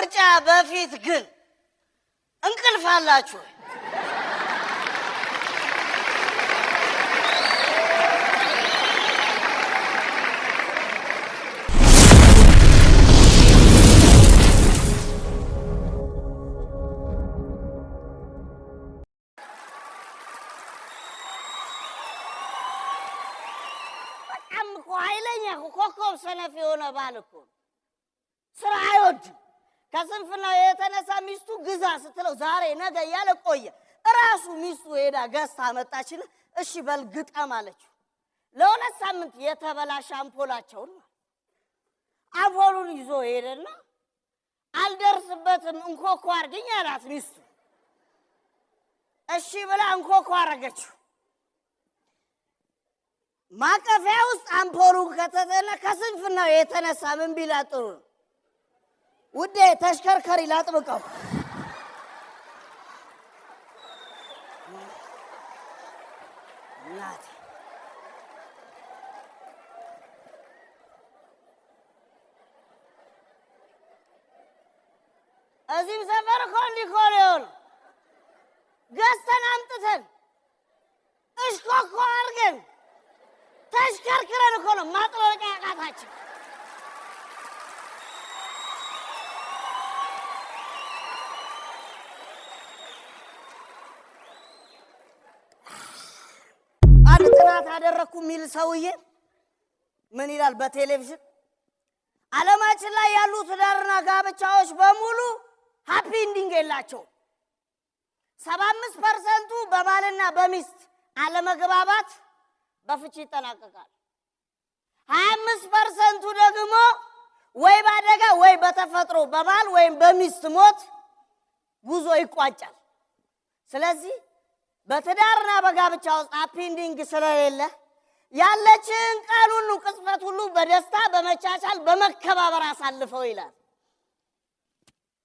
ከምርጫ በፊት ግን እንቅልፍ አላችሁ? በጣም እኮ ኃይለኛ ኮከብ ሰነፍ የሆነ ባል እኮ ስራ አይወድም። ከስንፍናው የተነሳ ሚስቱ ግዛ ስትለው ዛሬ ነገ እያለ ቆየ። እራሱ ሚስቱ ሄዳ ገዝታ መጣችና እሺ በል ግጠም አለችው። ለሁለት ሳምንት የተበላሸ አምፖላቸውን አምፖሉን ይዞ ሄደና አልደርስበትም እንኮኮ አርግኝ አላት ሚስቱ። እሺ ብላ እንኮኮ አረገችው። ማቀፊያ ውስጥ አምፖሉን ከተተና ከስንፍናው የተነሳ ምን ቢላ ጥሩ ነው? ውዴ ተሽከርከሪ ላጥብቀው። እናቴ እዚህም ሰፈር እኮ እንዲህ እኮ ነው የሆነው። ገዝተን አምጥተን እሽኮኮ አድርገን ተሽከርክረን እኮ ነው ማጥለቂያ ያቃታችን። አንድ ጥናት አደረኩ የሚል ሰውዬ ምን ይላል በቴሌቪዥን? ዓለማችን ላይ ያሉ ትዳርና ጋብቻዎች በሙሉ ሃፒ ኢንዲንግ የላቸውም። 75% በባልና በሚስት አለመግባባት በፍቺ ይጠናቀቃል። 25% ደግሞ ወይ ባደጋ ወይ በተፈጥሮ በባል ወይም በሚስት ሞት ጉዞ ይቋጫል። ስለዚህ በትዳርና በጋብቻ ውስጥ ሃፒ ኢንዲንግ ስለሌለ ያለችን ቀን ሁሉ ቅጽበት ሁሉ በደስታ በመቻቻል በመከባበር አሳልፈው ይላል።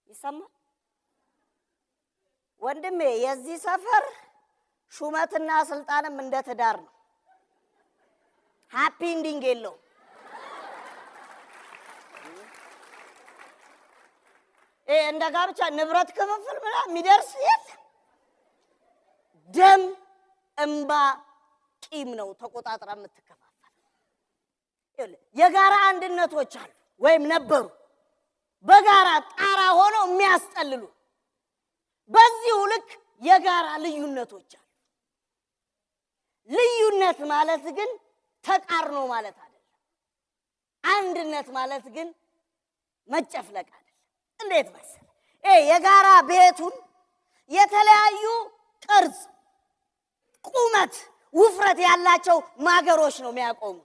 ይሰማል ወንድሜ? የዚህ ሰፈር ሹመትና ስልጣንም እንደ ትዳር ነው። ሃፒ ኢንዲንግ የለው። እንደ ጋብቻ ንብረት ክፍፍል ምናምን የሚደርስ የለም። ደም እንባ ቂም ነው ተቆጣጥራ የምትከፋፈል። የጋራ አንድነቶች አሉ ወይም ነበሩ፣ በጋራ ጣራ ሆነው የሚያስጠልሉ። በዚሁ ልክ የጋራ ልዩነቶች አሉ። ልዩነት ማለት ግን ተቃርኖ ማለት አይደለም። አንድነት ማለት ግን መጨፍለቅ አይደለም። እንዴት መሰለ? የጋራ ቤቱን የተለያዩ ቅርጽ፣ ቁመት፣ ውፍረት ያላቸው ማገሮች ነው የሚያቆሙት።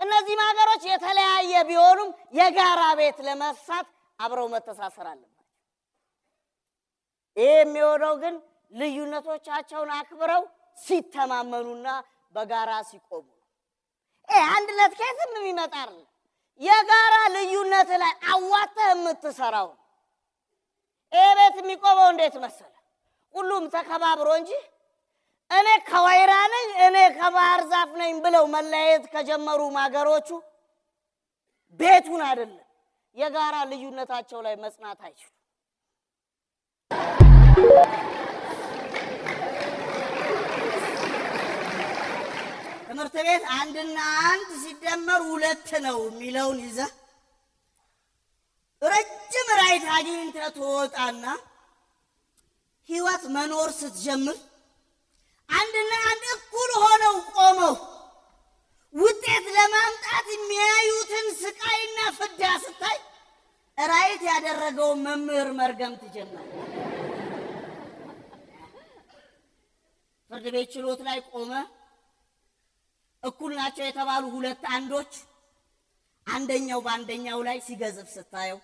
እነዚህ ማገሮች የተለያየ ቢሆኑም የጋራ ቤት ለመስራት አብረው መተሳሰር አለባቸው። ይሄ የሚሆነው ግን ልዩነቶቻቸውን አክብረው ሲተማመኑና በጋራ ሲቆሙ ነው። አንድነት ከየትም የሚመጣ አይደለም። የጋራ ልዩነት ላይ አዋተህ የምትሰራው ይሄ ቤት የሚቆመው እንዴት መሰለ? ሁሉም ተከባብሮ እንጂ እኔ ከወይራ ነኝ እኔ ከባህር ዛፍ ነኝ ብለው መለያየት ከጀመሩ ማገሮቹ ቤቱን አይደለም የጋራ ልዩነታቸው ላይ መጽናት አይችሉም። ትምህርት ቤት አንድና አንድ ሲደመር 2 ነው የሚለውን ይዘህ ረጅም ራይት አግኝተህ ትወጣና ህይወት መኖር ስትጀምር አንድና አንድ እኩል ሆነው ቆመው ውጤት ለማምጣት የሚያዩትን ስቃይና ፍዳ ስታይ ራይት ያደረገው መምህር መርገም ትጀምራለህ። ፍርድ ቤት ችሎት ላይ ቆመ እኩል ናቸው የተባሉ 2 አንዶች አንደኛው በአንደኛው ላይ ሲገዝፍ ስታየው፣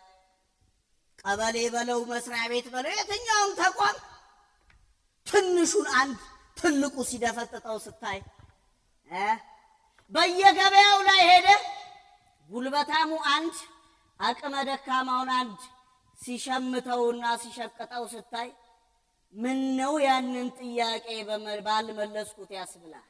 ቀበሌ በለው መስሪያ ቤት በለው የትኛውም ተቋም ትንሹን አንድ ትልቁ ሲደፈጥጠው ስታይ፣ በየገበያው ላይ ሄደ ጉልበታሙ አንድ አቅመ ደካማውን አንድ ሲሸምተውና ሲሸቅጠው ስታይ ምን ነው ያንን ጥያቄ ባልመለስኩት ያስብላል።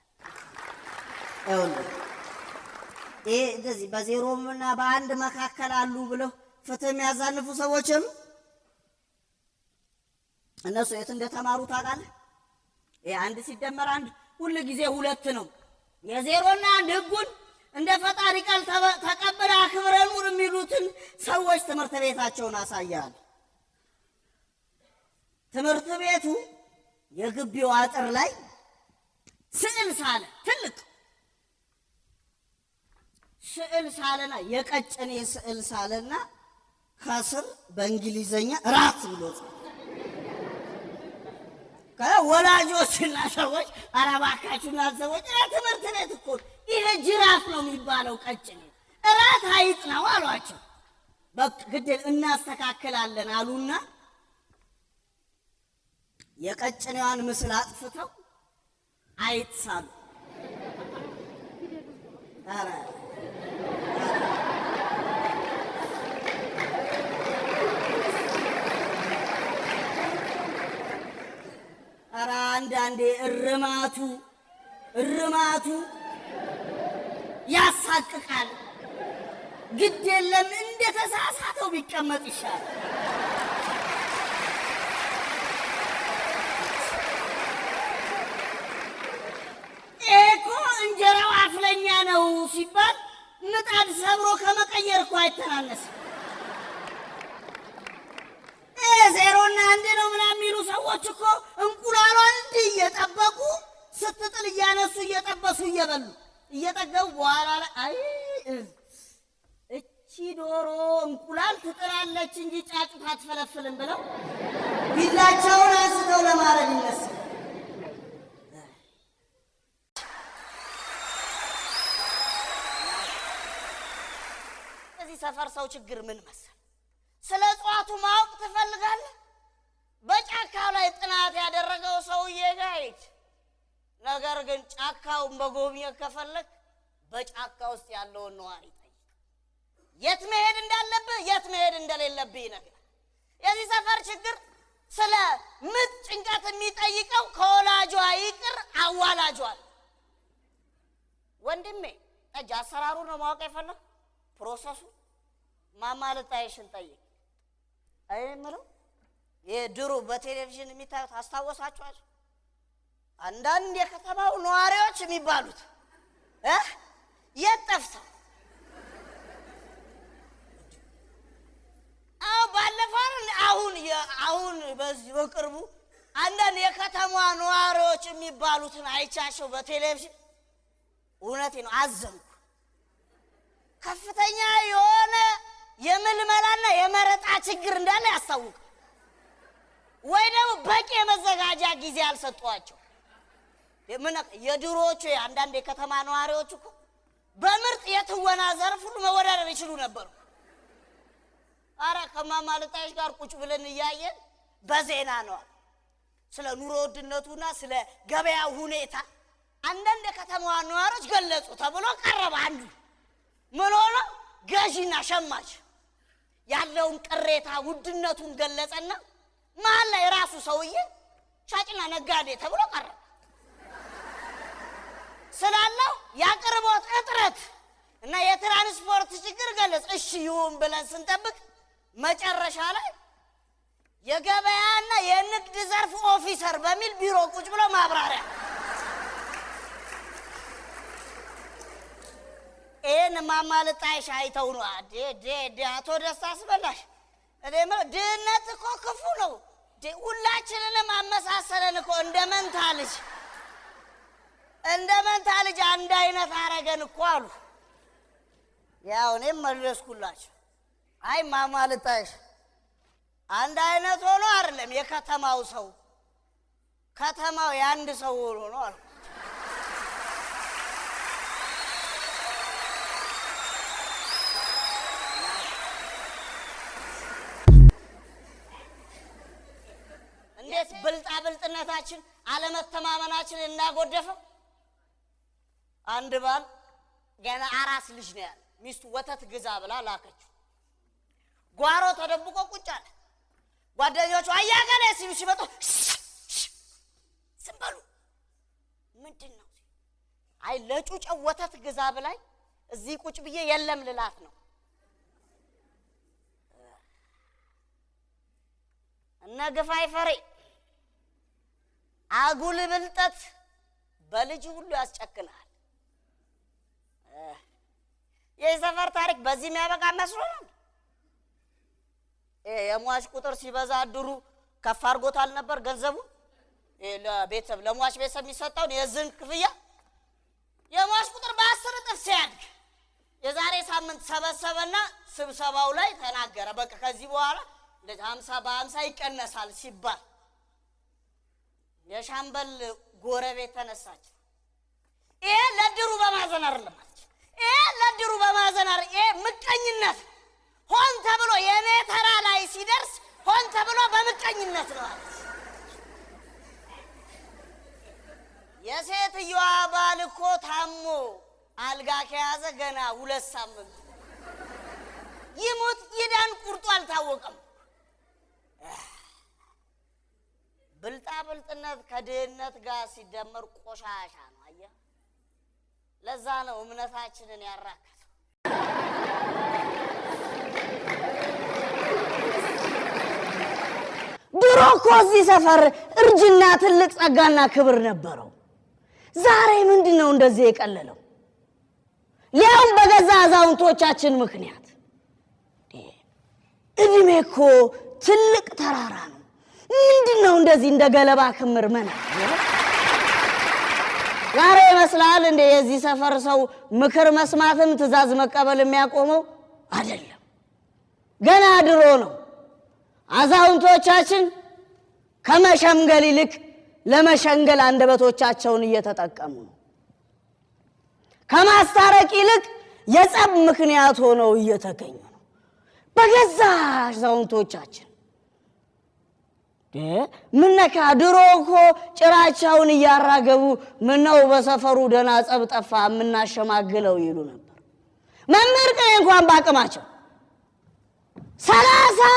እንደዚህ በዜሮና በአንድ መካከል አሉ ብለው ፍትህ የሚያዛንፉ ሰዎችም እነሱ የት እንደተማሩ ታውቃለህ? አንድ ሲደመር አንድ ሁሉ ጊዜ ሁለት ነው። የዜሮና አንድ ህጉን እንደ ፈጣሪ ቃል ተቀበለ አክብረን ኑር የሚሉትን ሰዎች ትምህርት ቤታቸውን አሳያል። ትምህርት ቤቱ የግቢው አጥር ላይ ስዕል ሳለ፣ ትልቅ ስዕል ሳለና የቀጨኔ ስዕል ሳለና ከስር በእንግሊዘኛ ራት ብሎ ወላጆችና ሰዎች ኧረ እባካችሁና ሰዎች ትምህርት ቤት እኮ ይሄ ጅራፍ ነው የሚባለው ቀጭኔ ራት አይጥ ነው አሏቸው። በቃ ግዴል እናስተካክላለን አሉና የቀጭኔዋን ምስል አጥፍተው አይጥ ሳሉ። ኧረ አንዳንዴ እርማቱ ያሳቅቃል። ግድ የለም እንደተሳሳተው ቢቀመጥ ይሻላል። እኮ እንጀራው አፍለኛ ነው ሲባል ምጣድ ሰብሮ ከመቀየር እኮ አይተናነስም። ዜሮና አንድ ነው ምናምን የሚሉ ሰዎች እኮ እንቁላሏን እንዲህ እየጠበቁ ስትጥል እያነሱ እየጠበሱ እየበሉ እየጠገቡ በኋላ ላይ አይ እቺ ዶሮ እንቁላል ትጥላለች እንጂ ጫጩት አትፈለፍልም ብለው ቢላቸውን አንስተው ለማረድ ይመስል። እዚህ ሰፈር ሰው ችግር ምን መሰል? ስለ እጽዋቱ ማወቅ ትፈልጋለህ? በጫካው ላይ ጥናት ያደረገው ሰውዬ ጋር ሂድ። ነገር ግን ጫካውን በጎብኘት ከፈለግ በጫካ ውስጥ ያለውን ነዋሪ ጠይቅ። የት መሄድ እንዳለብህ የት መሄድ እንደሌለብህ ይነግራል። የዚህ ሰፈር ችግር ስለ ምጥ ጭንቀት የሚጠይቀው ከወላጇ ይቅር አዋላጇል። ወንድሜ ጠጅ አሰራሩ ነው ማወቅ የፈለግ ፕሮሰሱ ማማለጣይሽን ጠይቅ። አይ ምለው የድሮ በቴሌቪዥን የሚታዩት አስታወሳችኋቸው? አንዳንድ የከተማው ነዋሪዎች የሚባሉት የት ጠፍተው ባለፈው አሁን በዚህ በቅርቡ አንዳንድ የከተማዋ ነዋሪዎች የሚባሉትን አይቻቸው በቴሌቪዥን። እውነቴ ነው አዘንኩ። ከፍተኛ የሆነ የምልመላና የመረጣ ችግር እንዳለ ያስታውቃል። ወይ ደግሞ በቂ የመዘጋጃ ጊዜ አልሰጧቸው። የድሮዎቹ አንዳንድ የከተማ ነዋሪዎች እኮ በምርጥ የትወና ዘርፍ ሁሉ መወዳደር ይችሉ ነበሩ። አረ ከማማለጣሽ ጋር ቁጭ ብለን እያየን በዜና ነው ስለ ኑሮ ውድነቱና ስለ ገበያ ሁኔታ አንዳንድ የከተማዋ ነዋሪዎች ገለጹ ተብሎ ቀረበ። አንዱ ምን ሆነ? ገዢና ሸማች ያለውን ቅሬታ ውድነቱን ገለጸና መሀል ላይ ራሱ ሰውዬ ሻጭና ነጋዴ ተብሎ ቀረበ። ስላለው የአቅርቦት እጥረት እና የትራንስፖርት ችግር ገለጽ። እሺ ይሁን ብለን ስንጠብቅ መጨረሻ ላይ የገበያና የንግድ ዘርፍ ኦፊሰር በሚል ቢሮ ቁጭ ብሎ ማብራሪያ ኤን ማማለጣይሽ አይተው ነው አቶ ደስታ አስበላሽ። ድህነት እኮ ክፉ ነው። ሁላችንንም አመሳሰለን እኮ እንደ መንታ ልጅ አንድ አይነት አረገን እኮ አሉ። ያው እኔም መለስኩላቸው። አይ ማማለጣይሽ አንድ አይነት ሆኖ አይደለም የከተማው ሰው ከተማው የአንድ ሰው ሆኖ ነው አሉ። እንዴት ብልጣብልጥነታችን አለመተማመናችን እናጎደፈው። አንድ ባል ገና አራስ ልጅ ነው ያለ። ሚስቱ ወተት ግዛ ብላ ላከችው። ጓሮ ተደብቆ ቁጭ አለ። ጓደኞቹ አያገለ ሲሉ ሲመጡ ዝም በሉ። ምንድን ነው? አይ ለጩጨው ወተት ግዛ ብላኝ እዚህ ቁጭ ብዬ የለም ልላት ነው። ነግፋይ ፈሪ አጉል ብልጠት በልጅ ሁሉ ያስጨክናል። የሰፈር ታሪክ በዚህ የሚያበቃ መስሎናል። የሟች ቁጥር ሲበዛ ድሩ ከፍ አድርጎታል ነበር ገንዘቡ ለቤተሰብ ለሟች ቤተሰብ የሚሰጠውን የዝን ክፍያ የሟች ቁጥር በ10 እጥፍ ሲያድግ የዛሬ ሳምንት ሰበሰበና ስብሰባው ላይ ተናገረ። በቃ ከዚህ በኋላ ለ50 በ50 ይቀነሳል ሲባል የሻምበል ጎረቤት ተነሳች። ይሄ ለድሩ በማዘን አይደለም ማለት ይሄ ለድሩ በማዘን አይደል፣ ይሄ ምቀኝነት ሆን ተብሎ የኔ ተራ ላይ ሲደርስ ሆን ተብሎ በምቀኝነት ነው ማለት። የሴትዮዋ ባል እኮ ታሞ አልጋ ከያዘ ገና 2 ሳምንት ይሙት ይዳን ቁርጡ አልታወቀም። ብልጣ ብልጥነት ከድህነት ጋር ሲደመር ቆሻሻ ነው። አየህ፣ ለዛ ነው እምነታችንን ያራከሰው። ድሮ እኮ እዚህ ሰፈር እርጅና ትልቅ ጸጋና ክብር ነበረው። ዛሬ ምንድነው እንደዚህ የቀለለው? ሊያውም በገዛ አዛውንቶቻችን ምክንያት። እድሜ እኮ ትልቅ ተራራ ነው። ምንድነው እንደዚህ እንደ ገለባ ክምር መና? ዛሬ ይመስላል እንደ የዚህ ሰፈር ሰው ምክር መስማትም ትእዛዝ መቀበል የሚያቆመው አይደለም። ገና ድሮ ነው። አዛውንቶቻችን ከመሸምገል ይልቅ ለመሸንገል አንደበቶቻቸውን እየተጠቀሙ ነው። ከማስታረቅ ይልቅ የጸብ ምክንያት ሆነው እየተገኙ ነው በገዛ አዛውንቶቻችን። ምነካ ድሮ እኮ ጭራቸውን እያራገቡ ምነው በሰፈሩ ደና ጸብ ጠፋ ምናሸማግለው ይሉ ነበር። መምህር ቀን እንኳን ባቅማቸው 30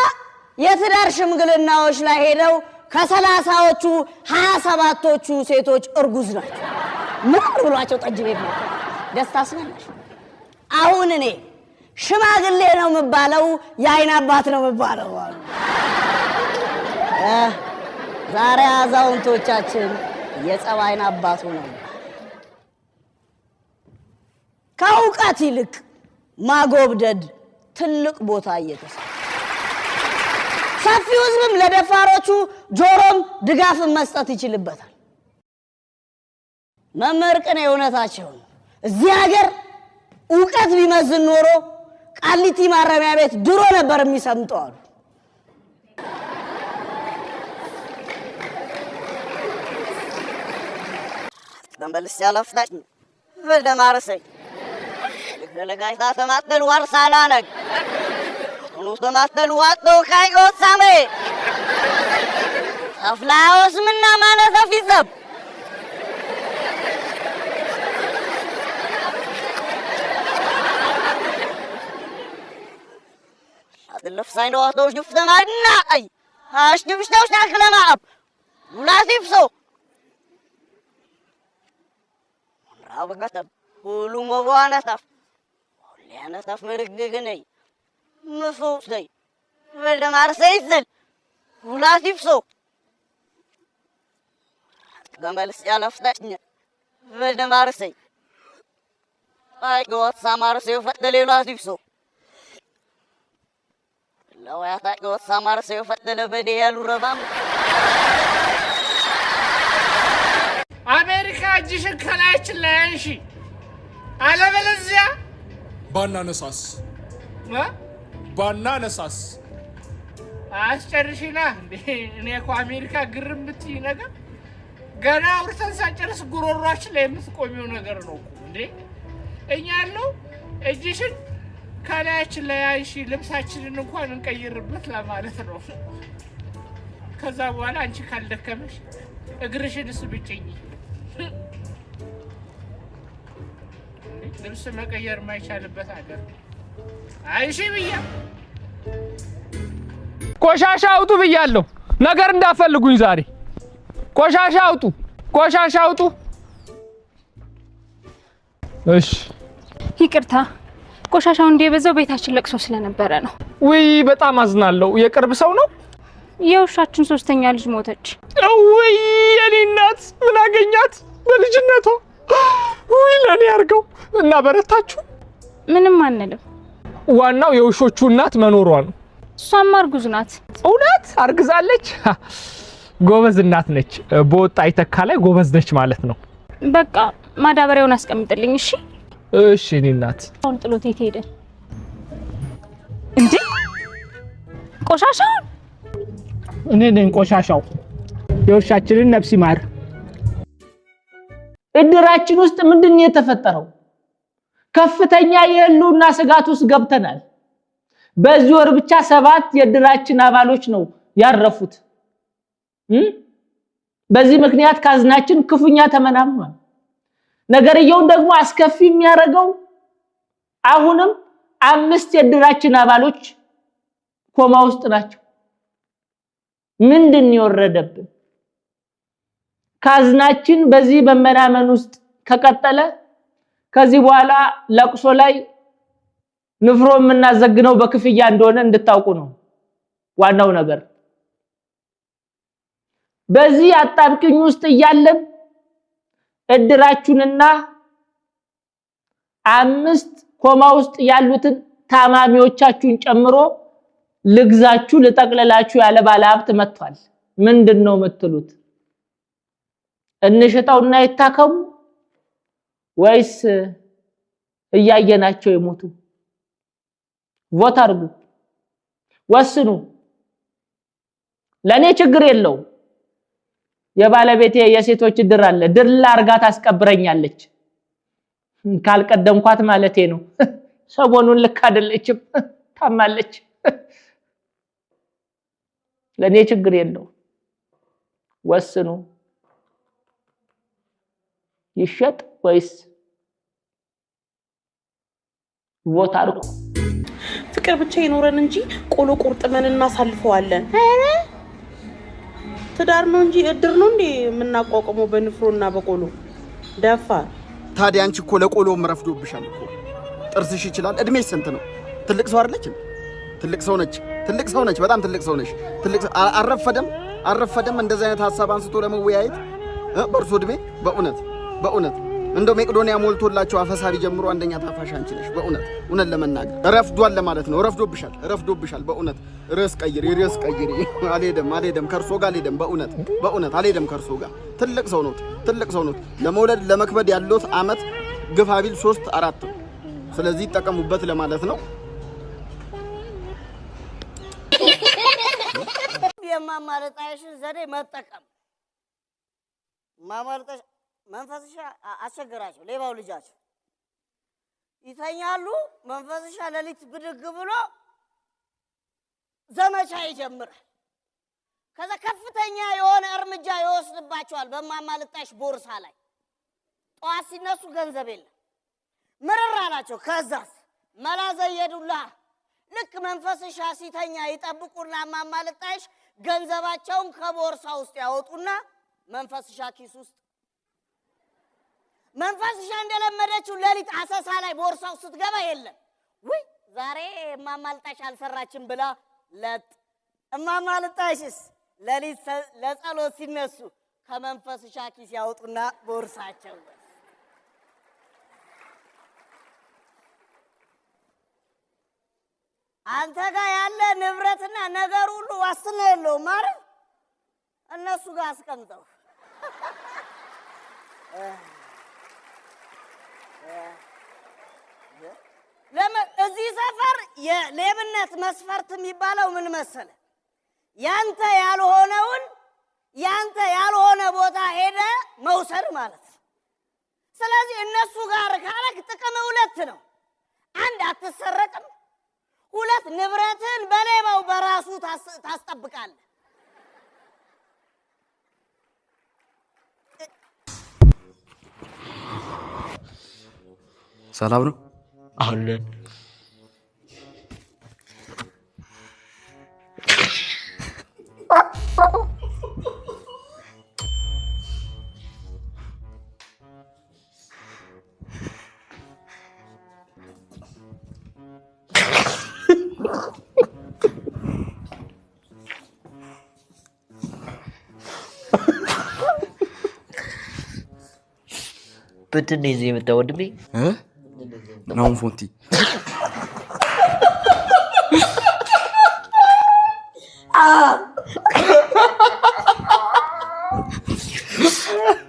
የትዳር ሽምግልናዎች ላይ ሄደው ከ30ዎቹ 27ቶቹ ሴቶች እርጉዝ ናቸው። ምን ብሏቸው ጠጅ ቤት ነው ደስታ አስመለሽ። አሁን እኔ ሽማግሌ ነው የምባለው የአይን አባት ነው የምባለው አሉ። ዛሬ አዛውንቶቻችን የጸብ አይን አባቱ ነው። ከእውቀት ይልቅ ማጎብደድ ትልቅ ቦታ እየተሰጠ ሰፊው ሕዝብም ለደፋሮቹ ጆሮም ድጋፍን መስጠት ይችልበታል። መምህር ቅኔ እውነታቸው እዚህ ሀገር እውቀት ቢመዝን ኖሮ ቃሊቲ ማረሚያ ቤት ድሮ ነበር የሚሰምጠው አሉ። ተንበልስ ያለፍታች ወደማርሰይ ለጋይታ ተማተል ወርሳላነግ ኑስ ተማተል ዋጦ ካይጎት ሳሜ አፍላውስ ምና ማለት አፊዘብ አጥልፍ ሳይንዶ አቶሽ ድፍተማና አይ አሽ ድፍተውሽ ታክለማብ ሙላሲፍሶ አበጋተብ ሁሉ መዋናታፍ ሊያናታፍ መርግግነይ መፎስይ ወደማርሰይዘል ሙላሲፍሶ ገመልስ ያለፍታችኝ ወደማርሰይ አይጎት ሳማርሰይ ፈደለ ሙላሲፍሶ ለዋያታ ጎት ሳማርሰይ ፈደለ በዲያሉ ረባም አሜሪካ እጅሽን ከላያችን ላይ አንሺ፣ አለበለዚያ ባናነሳስ አስጨርሽና። እኔ እኮ አሜሪካ ግርም ብትይ ነገር ገና አውርተን ሳንጨርስ ጉሮሯችን ላይ የምትቆሚው ነገር ነው እንዴ። እኛ ያለው እጅሽን ከላያችን ላይ አንሺ፣ ልብሳችንን እንኳን እንቀይርበት ለማለት ነው። ከዛ በኋላ አንቺ ካልደከመሽ እግርሽንስ ብጭኝ። ልብስ መቀየር ማይቻልበት አገር አይሺ ብያ ቆሻሻ አውጡ ብያለሁ። ነገር እንዳፈልጉኝ ዛሬ ቆሻሻ አውጡ። እሺ ይቅርታ፣ ቆሻሻው እንደ የበዛው ቤታችን ለቅሶ ስለነበረ ነው። ውይ በጣም አዝናለሁ። የቅርብ ሰው ነው? የውሻችን ሶስተኛ ልጅ ሞተች። ወይ የኔ እናት ምን አገኛት በልጅነቷ? ወይ ለኔ አርገው እና በረታችሁ? ምንም አንልም። ዋናው የውሾቹ እናት መኖሯ ነው። እሷም እርጉዝ ናት። እውነት አርግዛለች? ጎበዝ እናት ነች። በወጣ አይተካ ላይ ጎበዝ ነች ማለት ነው። በቃ ማዳበሪያውን አስቀምጥልኝ እሺ? እሺ እኔ እናት። አሁን ጥሎት ሄደ እንዴ? ቆሻሻው እኔ ነኝ ቆሻሻው። የውሻችንን ነፍስ ይማር። እድራችን ውስጥ ምንድነው የተፈጠረው? ከፍተኛ የህልውና ስጋት ውስጥ ገብተናል። በዚህ ወር ብቻ 7 የእድራችን አባሎች ነው ያረፉት። በዚህ ምክንያት ካዝናችን ክፉኛ ተመናምኗል። ነገርየውን ደግሞ አስከፊ የሚያደርገው አሁንም 5 የእድራችን አባሎች ኮማ ውስጥ ናቸው። ምንድነው የወረደብን? ካዝናችን በዚህ በመናመን ውስጥ ከቀጠለ ከዚህ በኋላ ለቅሶ ላይ ንፍሮ የምናዘግነው በክፍያ እንደሆነ እንድታውቁ ነው ዋናው ነገር። በዚህ አጣብቂኝ ውስጥ እያለን እድራችሁንና 5 ኮማ ውስጥ ያሉትን ታማሚዎቻችሁን ጨምሮ ልግዛችሁ ልጠቅለላችሁ ያለ ባለሀብት መጥቷል። ምንድነው የምትሉት? እንሽጣውና ይታከሙ ወይስ እያየናቸው ይሞቱ? ቮት አድርጉ፣ ወስኑ። ለኔ ችግር የለው። የባለቤቴ የሴቶች ድር አለ። ድር ላርጋ ታስቀብረኛለች ካልቀደምኳት ማለቴ ነው። ሰሞኑን ልክ አይደለችም፣ ታማለች። ለኔ ችግር የለው። ወስኑ። ይሸጥ ወይስ ቮት አድርጉ። ፍቅር ብቻ ይኖረን እንጂ ቆሎ ቁርጥመን እናሳልፈዋለን። ትዳር ነው እንጂ እድር ነው እንዴ የምናቋቁመው በንፍሮና በቆሎ? ደፋ ታዲያ አንቺ እኮ ለቆሎ መረፍዶብሻል እኮ። ጥርስሽ ይችላል። እድሜሽ ስንት ነው? ትልቅ ሰው አይደለች? ትልቅ ሰው ነች። ትልቅ ሰው ነች። በጣም ትልቅ ሰው ነች። ትልቅ አረፈደም እንደዚህ አይነት ሐሳብ አንስቶ ለመወያየት በእርሶ እድሜ በእውነት እንደው መቄዶንያ ሞልቶላቸው አፈሳቢ ጀምሮ አንደኛ ታፋሽ አንቺ ነሽ። በእውነት ለመናገር ረፍዷል ለማለት ነው። ረፍዶብሻል። በእውነት ርዕስ ቀይሪ። አልሄደም ከርሶ ጋር አልሄደም። በእውነት አልሄደም ከርሶ ጋር። ትልቅ ሰው ነው። ለመውለድ ለመክበድ ያሉት አመት ግፋ ቢል 3-4 ነው። ስለዚህ ተጠቀሙበት ለማለት ነው። የማማለጣሽን ዘዴ መጠቀም ማማለጣሽ መንፈስሻ አስቸገራቸው። ሌባው ልጃቸው ይተኛሉ። መንፈስሻ ሌሊት ብድግ ብሎ ዘመቻ ይጀምራል። ከዛ ከፍተኛ የሆነ እርምጃ ይወስድባቸዋል በማማለጣሽ ቦርሳ ላይ። ጠዋት ሲነሱ ገንዘብ የለም፣ ምርር አላቸው። ከዛስ መላዘየዱላ ልክ መንፈስሻ ሲተኛ ይጠብቁና ማማለጣሽ ገንዘባቸውን ከቦርሳ ውስጥ ያወጡና መንፈስሻ ኪስ ውስጥ መንፈስሻ እንደለመደችው ሌሊት አሰሳ ላይ ቦርሳው ስትገባ የለም። ወይ ዛሬ ማማልጣሽ አልሰራችም ብላ ለጥ ማማልጣሽስ ሌሊት ለጸሎት ሲነሱ ከመንፈስሻ ኪስ ያወጡና ቦርሳቸው አንተ ጋር ያለ ንብረትና ነገር ሁሉ ዋስትና የለውም ማለት እነሱ ጋር አስቀምጠው እዚህ ሰፈር የሌብነት መስፈርት የሚባለው ምን መሰለ? ያንተ ያልሆነ ቦታ ሄደ መውሰድ ማለት። ስለዚህ እነሱ ጋር ካለክ ጥቅም 2 ነው። 1 አትሰረቅም፣ 2 ንብረትን በሌባው በራሱ ታስጠብቃለህ። ሰላም ነው አለን። በትን ይዘህ የመጣው ወንድሜ ናውን ፎንቲ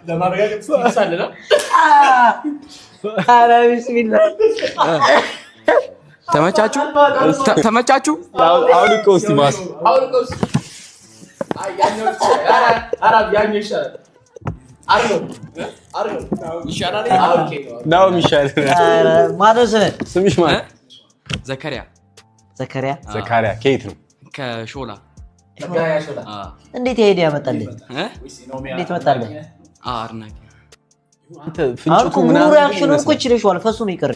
ለማረጋገጥ ይሳለና አረ ቢስሚላህ ተመቻችሁ አሁን እኮ እስቲ ማስ ያኛው ይሻላል አርሎ ይሻላል ነው የሚሻል አረ ማለሰ ስምሽ ማለት ዘካሪያ ከየት ነው ከሾላ እንዴት ይሄድ ያመጣልኝ እንዴት መጣልኝ አርናቂ ፍንጭቱ ምን ሪአክሽኑን እኮ ይችላል ፈሱ ነው ይቀር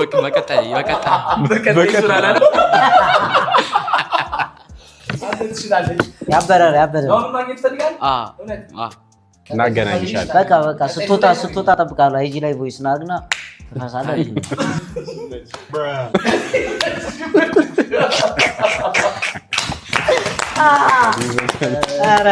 በቀጣይ ያበራል እናገናኝሻለን በቃ ስትወጣ ጠብቃለሁ አይጂ ላይ ቮይስ ናግና ተፋሳለች አረ